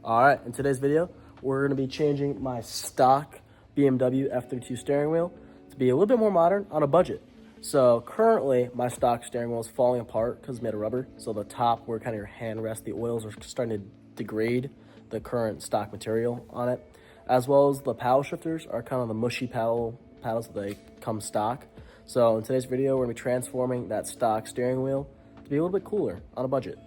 All right, in today's video, we're gonna be changing my stock BMW F32 steering wheel to be a little bit more modern on a budget. So currently, my stock steering wheel is falling apart because it's made of rubber. So the top where kind of your hand rests, the oils are starting to degrade the current stock material on it, as well as the paddle shifters are kind of the mushy paddles that they come stock. So in today's video, we're gonna be transforming that stock steering wheel to be a little bit cooler on a budget.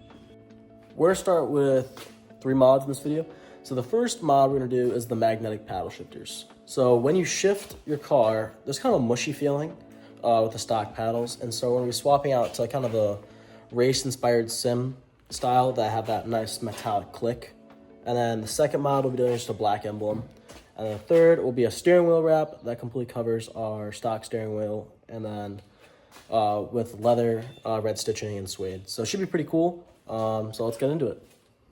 We're gonna start with 3 mods in this video. So the first mod we're gonna do is the magnetic paddle shifters. So when you shift your car, there's kind of a mushy feeling with the stock paddles. And so we're gonna be swapping out to kind of a race-inspired sim style that have that nice metallic click. And then the second mod we'll be doing is just a black emblem. And then the third will be a steering wheel wrap that completely covers our stock steering wheel. And then with leather, red stitching, and suede. So it should be pretty cool. So let's get into it.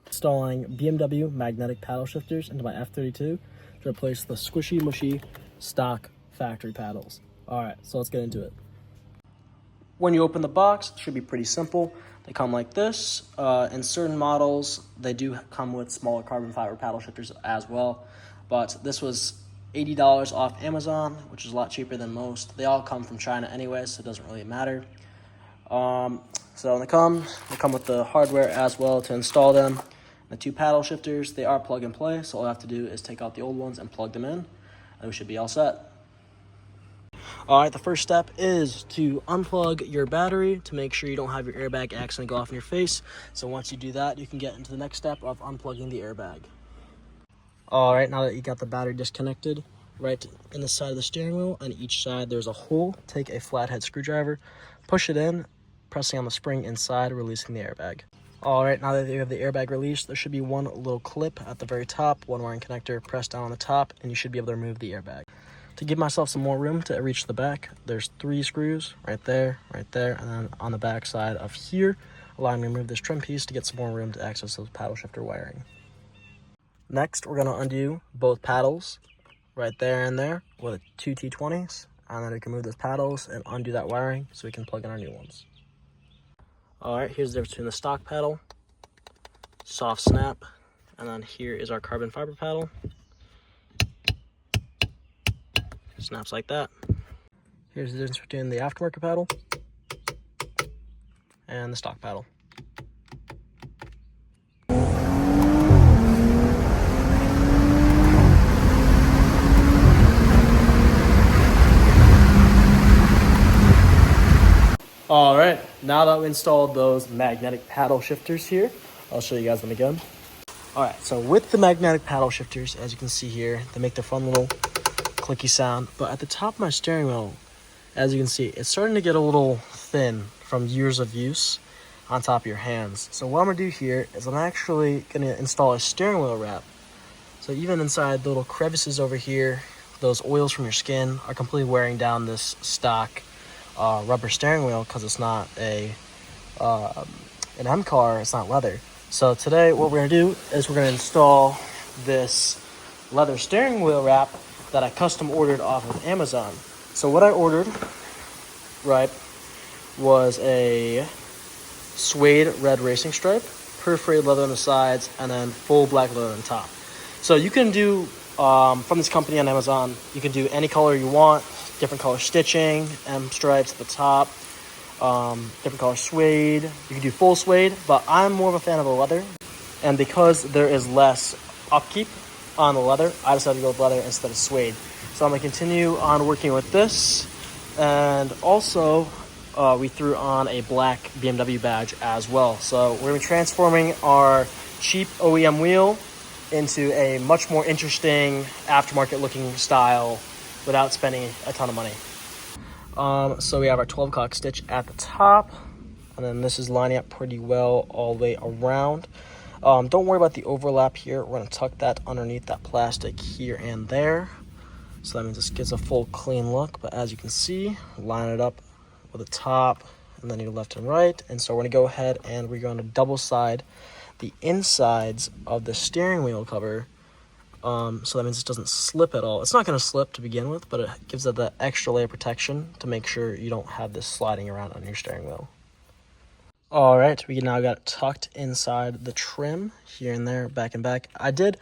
Installing BMW magnetic paddle shifters into my F32 to replace the squishy, mushy stock factory paddles. All right, so let's get into it. When you open the box, it should be pretty simple. They come like this. In certain models, they do come with smaller carbon fiber paddle shifters as well. But this was $80 off Amazon, which is a lot cheaper than most. They all come from China anyway, so it doesn't really matter. So when they come with the hardware as well to install them. The 2 paddle shifters, they are plug and play, so all I have to do is take out the old ones and plug them in, and we should be all set. All right, the first step is to unplug your battery to make sure you don't have your airbag accidentally go off in your face. So once you do that, you can get into the next step of unplugging the airbag. All right, now that you got the battery disconnected, right in the side of the steering wheel, on each side there's a hole. Take a flathead screwdriver, push it in, pressing on the spring inside, releasing the airbag. All right, now that you have the airbag released, there should be one little clip at the very top, one wiring connector, press down on the top, and you should be able to remove the airbag. To give myself some more room to reach the back, there's 3 screws right there, and then on the back side of here, allowing me to remove this trim piece to get some more room to access those paddle shifter wiring. Next, we're gonna undo both paddles right there and there with 2 T20s, and then we can move those paddles and undo that wiring so we can plug in our new ones. All right, here's the difference between the stock paddle, soft snap, and then here is our carbon fiber paddle. Snaps like that. Here's the difference between the aftermarket paddle and the stock paddle. All right, now that we installed those magnetic paddle shifters here, I'll show you guys them again. All right, so with the magnetic paddle shifters, as you can see here, they make their fun little clicky sound, but at the top of my steering wheel, as you can see, it's starting to get a little thin from years of use on top of your hands. So what I'm gonna do here is I'm actually gonna install a steering wheel wrap. So even inside the little crevices over here, those oils from your skin are completely wearing down this stock rubber steering wheel because it's not an M car, it's not leather. So today what we're gonna do is we're gonna install this leather steering wheel wrap that I custom ordered off of Amazon. So what I ordered, right, was a suede red racing stripe, perforated leather on the sides, and then full black leather on top. So you can do, from this company on Amazon, you can do any color you want, different color stitching, M stripes at the top, different color suede. You can do full suede, but I'm more of a fan of the leather. And because there is less upkeep on the leather, I decided to go with leather instead of suede. So I'm gonna continue on working with this. And also, we threw on a black BMW badge as well. So we're gonna be transforming our cheap OEM wheel into a much more interesting aftermarket looking style without spending a ton of money. So we have our 12 o'clock stitch at the top, and then this is lining up pretty well all the way around. Don't worry about the overlap here. We're gonna tuck that underneath that plastic here and there. So that means this gives a full clean look, but as you can see, line it up with the top and then your left and right. And so we're gonna go ahead and we're gonna double side the insides of the steering wheel cover. So that means it doesn't slip at all. It's not gonna slip to begin with, but it gives it that extra layer of protection to make sure you don't have this sliding around on your steering wheel. All right, we now got it tucked inside the trim here and there, back and back. I did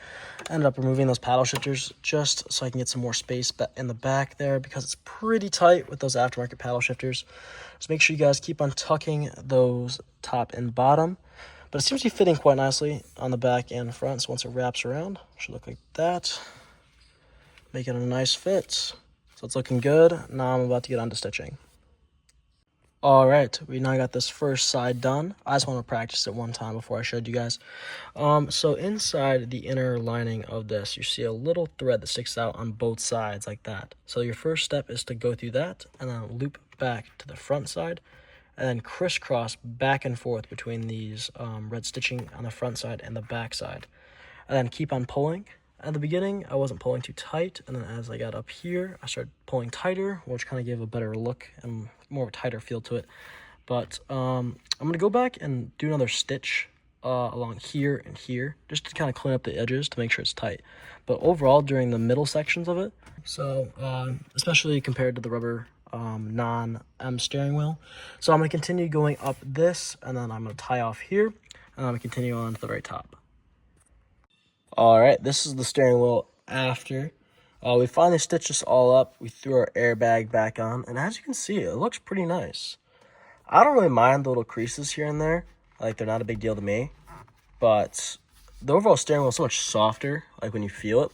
end up removing those paddle shifters just so I can get some more space in the back there because it's pretty tight with those aftermarket paddle shifters. So make sure you guys keep on tucking those top and bottom. But it seems to be fitting quite nicely on the back and front. So once it wraps around, it should look like that. Making a nice fit. So it's looking good. Now I'm about to get on to stitching. All right, we now got this first side done. I just want to practice it one time before I showed you guys. So inside the inner lining of this, you see a little thread that sticks out on both sides like that. So your first step is to go through that and then loop back to the front side and then crisscross back and forth between these red stitching on the front side and the back side. And then keep on pulling. At the beginning, I wasn't pulling too tight, and then as I got up here, I started pulling tighter, which kind of gave a better look and more of a tighter feel to it. But I'm going to go back and do another stitch along here and here, just to kind of clean up the edges to make sure it's tight. But overall, during the middle sections of it, so especially compared to the rubber non-M steering wheel. So I'm going to continue going up this, and then I'm going to tie off here, and I'm going to continue on to the very top. All right, this is the steering wheel after. We finally stitched this all up. We threw our airbag back on, and as you can see, it looks pretty nice. I don't really mind the little creases here and there. Like, they're not a big deal to me. But the overall steering wheel is so much softer, like when you feel it.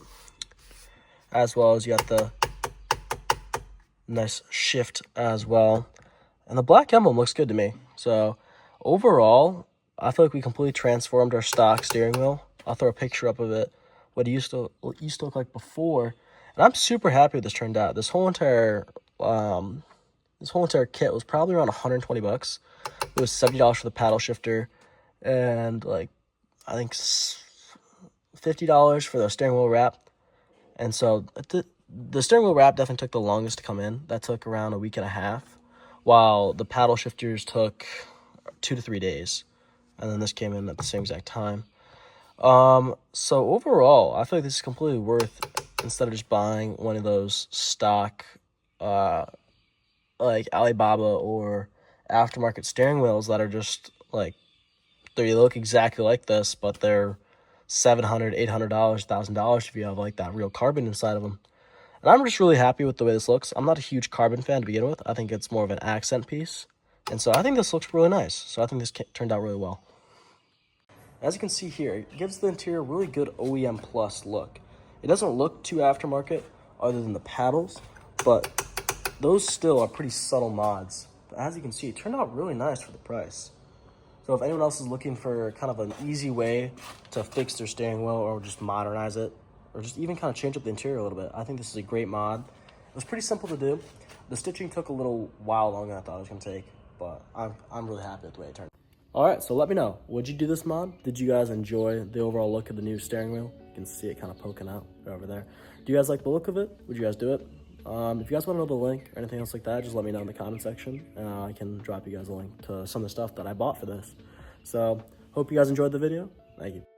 As well as you got the nice shift as well. And the black emblem looks good to me. So overall, I feel like we completely transformed our stock steering wheel. I'll throw a picture up of it, what it used to look like before. And I'm super happy with this turned out. This whole entire kit was probably around 120 bucks. It was $70 for the paddle shifter and like I think $50 for the steering wheel wrap. And so the steering wheel wrap definitely took the longest to come in. That took around a week and a half, while the paddle shifters took 2 to 3 days. And then this came in at the same exact time. So overall, I feel like this is completely worth, instead of just buying one of those stock, like Alibaba or aftermarket steering wheels that are just like, they look exactly like this, but they're $700, $800, $1,000 if you have like that real carbon inside of them. And I'm just really happy with the way this looks. I'm not a huge carbon fan to begin with. I think it's more of an accent piece. And so I think this looks really nice. So I think this turned out really well. As you can see here, it gives the interior a really good OEM Plus look. It doesn't look too aftermarket other than the paddles, but those still are pretty subtle mods. But as you can see, it turned out really nice for the price. So if anyone else is looking for kind of an easy way to fix their steering wheel or just modernize it, or just even kind of change up the interior a little bit, I think this is a great mod. It was pretty simple to do. The stitching took a little while longer than I thought it was going to take, but I'm really happy with the way it turned out. All right, so let me know. Would you do this mod? Did you guys enjoy the overall look of the new steering wheel? You can see it kind of poking out over there. Do you guys like the look of it? Would you guys do it? If you guys want to know the link or anything else like that, just let me know in the comment section, and I can drop you guys a link to some of the stuff that I bought for this. So, hope you guys enjoyed the video. Thank you.